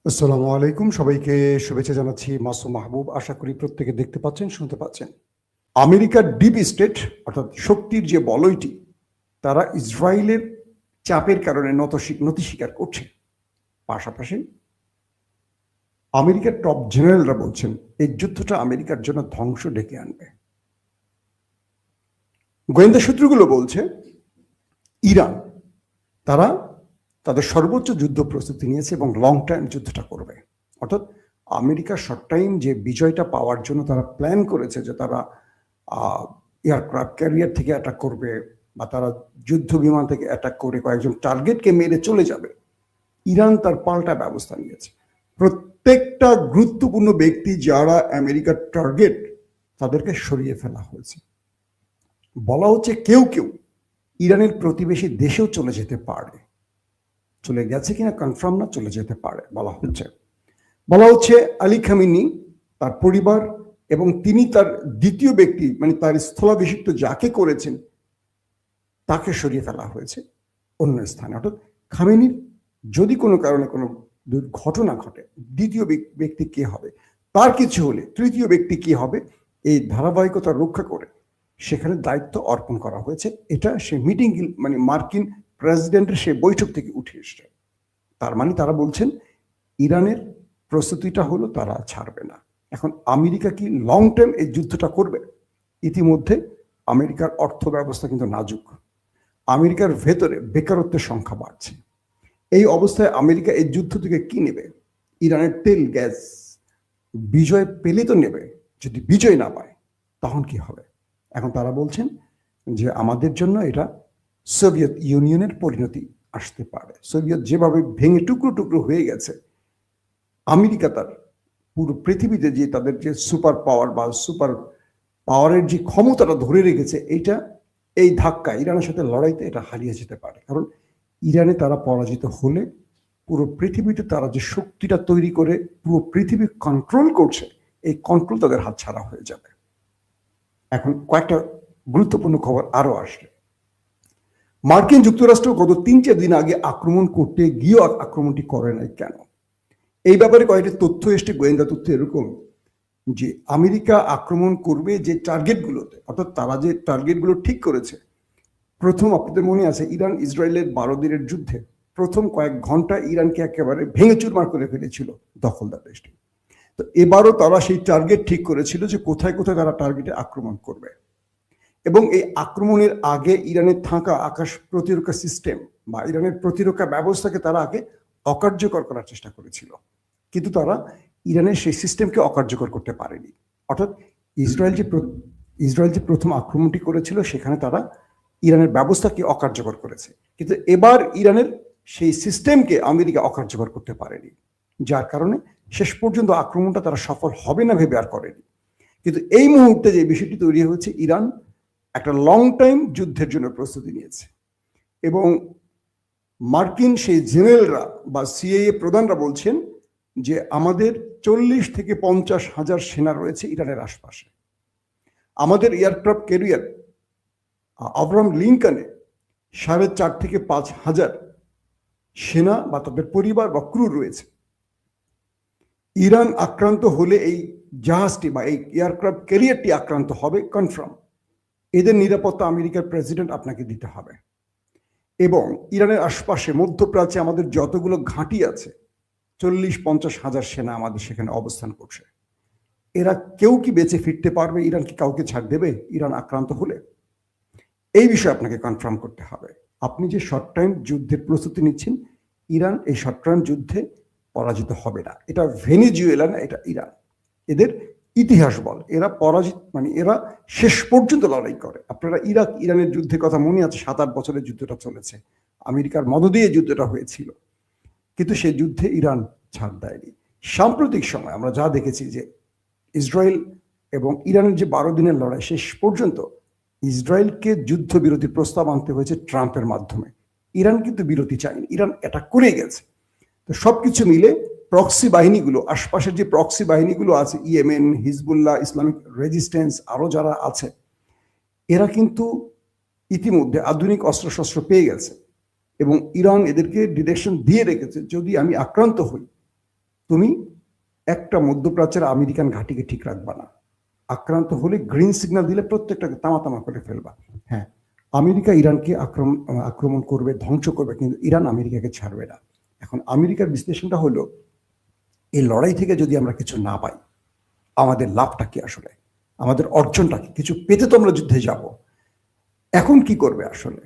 আসসালামু আলাইকুম, সবাইকে শুভেচ্ছা জানাচ্ছি। মাসুম মাহবুব। আশা করি প্রত্যেকে দেখতে পাচ্ছেন, শুনতে পাচ্ছেন। আমেরিকার ডিপ স্টেট অর্থাৎ শক্তির যে বলয়টি, তারা ইসরায়েলের চাপের কারণে নতি স্বীকার করছে। পাশাপাশি আমেরিকার টপ জেনারেলরা বলছেন এই যুদ্ধটা আমেরিকার জন্য ধ্বংস ডেকে আনবে। গোয়েন্দা সূত্রগুলো বলছে ইরান তারা তাদের সর্বোচ্চ যুদ্ধ প্রস্তুতি নিয়েছে এবং লং টাইম যুদ্ধটা করবে। অর্থাৎ আমেরিকা শর্ট টাইম যে বিজয়টা পাওয়ার জন্য তারা প্ল্যান করেছে যে তারা এয়ারক্রাফট ক্যারিয়ার থেকে অ্যাটাক করবে বা তারা যুদ্ধ বিমান থেকে অ্যাটাক করে কয়েকজন টার্গেটকে মেরে চলে যাবে, ইরান তার পাল্টা ব্যবস্থা নিয়েছে। প্রত্যেকটা গুরুত্বপূর্ণ ব্যক্তি যারা আমেরিকার টার্গেট, তাদেরকে সরিয়ে ফেলা হয়েছে। বলা হচ্ছে কেউ কেউ ইরানের প্রতিবেশী দেশেও চলে যেতে পারে। চলে গেছে কিনা কনফার্ম না, চলে যেতে পারে বলা হচ্ছে আলী খামেনি, তার পরিবার এবং তিনি তার দ্বিতীয় ব্যক্তি মানে তার স্থলাভিষিক্ত যাকে করেছেন তাকে সরিয়ে ফেলা হয়েছে অন্য স্থানে। অর্থাৎ খামেনির যদি কোনো কারণে কোনো দুর্ঘটনা ঘটে, দ্বিতীয় ব্যক্তি কে হবে, তার কিছু হলে তৃতীয় ব্যক্তি কি হবে, এই ধারাবাহিকতা রক্ষা করে সেখানে দায়িত্ব অর্পণ করা হয়েছে। এটা সে মিটিং মানে মার্কিন প্রেসিডেন্টের সে বৈঠক থেকে উঠে এসছে। তার মানে তারা বলছেন ইরানের প্রস্তুতিটা হলো তারা ছাড়বে না। এখন আমেরিকা কি লং টার্ম এই যুদ্ধটা করবে? ইতিমধ্যে আমেরিকার অর্থ ব্যবস্থা কিন্তু নাজুক। আমেরিকার ভেতরে বেকারত্বের সংখ্যা বাড়ছে। এই অবস্থায় আমেরিকা এই যুদ্ধ থেকে কি নেবে? ইরানের তেল গ্যাস বিজয় পেলে তো নেবে, যদি বিজয় না পায় তখন কি হবে? এখন তারা বলছেন যে আমাদের জন্য এটা সোভিয়েত ইউনিয়নের পরিণতি আসতে পারে। সোভিয়েত যেভাবে ভেঙে টুকরো টুকরো হয়ে গেছে, আমেরিকা তার পুরো পৃথিবীতে যে তাদের যে সুপার পাওয়ার বা সুপার পাওয়ারের যে ক্ষমতাটা ধরে রেখেছে, এইটা এই ধাক্কা ইরানের সাথে লড়াইতে এটা হারিয়ে যেতে পারে। কারণ ইরানে তারা পরাজিত হলে পুরো পৃথিবীতে তারা যে শক্তিটা তৈরি করে পুরো পৃথিবী কন্ট্রোল করছে, এই কন্ট্রোল তাদের হাতছাড়া হয়ে যাবে। এখন কয়েকটা গুরুত্বপূর্ণ খবর আরো আসবে। মার্কিন যুক্তরাষ্ট্র গত 3-4 দিন আগে আক্রমণ করতে গিয়েও আক্রমণটি করে নাই কেন? এই ব্যাপারে কয়েকটি তথ্য এসছে, গোয়েন্দা তথ্য এরকম যে আমেরিকা আক্রমণ করবে যে টার্গেটগুলোতে, অর্থাৎ তারা যে টার্গেটগুলো ঠিক করেছে। প্রথম আপনাদের মনে আছে ইরান ইসরায়েলের 12 দিনের যুদ্ধে প্রথম কয়েক ঘন্টা ইরানকে একেবারে ভেঙে চুরমার করে ফেলেছিল দখলদার দেশটি। তো এবারও তারা সেই টার্গেট ঠিক করেছিল যে কোথায় কোথায় তারা টার্গেটে আক্রমণ করবে, এবং এই আক্রমণের আগে ইরানের থাকা আকাশ প্রতিরক্ষা সিস্টেম বা ইরানের প্রতিরক্ষা ব্যবস্থাকে তারা আগে অকার্যকর করার চেষ্টা করেছিল। কিন্তু তারা ইরানের সেই সিস্টেমকে অকার্যকর করতে পারেনি। অর্থাৎ ইসরায়েল যে প্রথম আক্রমণটি করেছিল সেখানে তারা ইরানের ব্যবস্থাকে অকার্যকর করেছে, কিন্তু এবার ইরানের সেই সিস্টেমকে আমেরিকা অকার্যকর করতে পারেনি, যার কারণে শেষ পর্যন্ত আক্রমণটা তারা সফল হবে না ভেবে আর করেনি। কিন্তু এই মুহূর্তে যে বিষয়টি তৈরি হয়েছে, ইরান একটা লং টাইম যুদ্ধের জন্য প্রস্তুতি নিয়েছে এবং মার্কিন সেই জেনারেলরা বা সিআইএ প্রধানরা বলছেন যে আমাদের 40 থেকে 50 হাজার সেনা রয়েছে ইরানের আশপাশে। আমাদের এয়ারক্রাফট ক্যারিয়ার আব্রাহাম লিঙ্কনে 4.5 থেকে 5 হাজার সেনা বা তাদের পরিবার বা ক্রু রয়েছে। ইরান আক্রান্ত হলে এই জাহাজটি বা এই এয়ারক্রাফট ক্যারিয়ারটি আক্রান্ত হবে কনফার্ম। এদের নিরাপত্তা আমেরিকার প্রেসিডেন্ট আপনাকে দিতে হবে। এবং ইরানের আশপাশে মধ্যপ্রাচ্যে আমাদের যতগুলো ঘাঁটি আছে, 40-50 হাজার সেনা আমাদের সেখানে অবস্থান করছে। এরা কেউ কি বেঁচে ফিরতে পারবে? ইরান কি কাউকে ছাড় দেবে ইরান আক্রান্ত হলে? এই বিষয়ে আপনাকে কনফার্ম করতে হবে। আপনি যে শর্ট টাইম যুদ্ধের প্রস্তুতি নিচ্ছেন, ইরান এই শর্ট টাইম যুদ্ধে পরাজিত হবে না। এটা ভেনেজুয়েলা না, এটা ইরান। এদের ইতিহাস বল এরা পরাজিত মানে এরা শেষ পর্যন্ত লড়াই করে। আপনারা ইরানের যুদ্ধের কথা মনে আছে, 7-8 বছরের যুদ্ধটা চলেছে, আমেরিকার মদদে যুদ্ধটা হয়েছিল, কিন্তু সেই যুদ্ধে ইরান ছাড় দেয়নি। সাম্প্রতিক সময় আমরা যা দেখেছি যে ইসরায়েল এবং ইরানের যে 12 দিনের লড়াই, শেষ পর্যন্ত ইসরায়েলকে যুদ্ধবিরতির প্রস্তাব আনতে হয়েছে ট্রাম্পের মাধ্যমে। ইরান কিন্তু বিরতি চায়নি, ইরান অ্যাটাক করে গেছে। তো সবকিছু মিলে প্রক্সি বাহিনীগুলো, আশপাশের যে প্রক্সি বাহিনীগুলো আছে, ইয়েমেন, হিজবুল্লাহ, ইসলামিক রেজিস্ট্যান্স, আরো যারা আছে, এরা কিন্তু ইতিমধ্যে আধুনিক অস্ত্রশস্ত্র পেয়ে গেছে এবং ইরান এদেরকে ডিরেকশন দিয়ে রেখেছে যদি আমি আক্রান্ত হই তুমি একটা মধ্যপ্রাচ্যের আমেরিকান ঘাঁটিকে ঠিক রাখবা না, আক্রান্ত হলে গ্রিন সিগন্যাল দিলে প্রত্যেকটাকে তামা তামা করে ফেলবা। হ্যাঁ, আমেরিকা ইরানকে আক্রমণ করবে, ধ্বংস করবে, কিন্তু ইরান আমেরিকাকে ছাড়বে না। এখন আমেরিকার বিশ্লেষণটা হলো, এই লড়াই থেকে যদি আমরা কিছু না পাই, আমাদের লাভটা কি আসলে, আমাদের অর্জনটা কি? কিছু পেতে তো আমরা যুদ্ধে যাব, এখন কি করবে আসলে?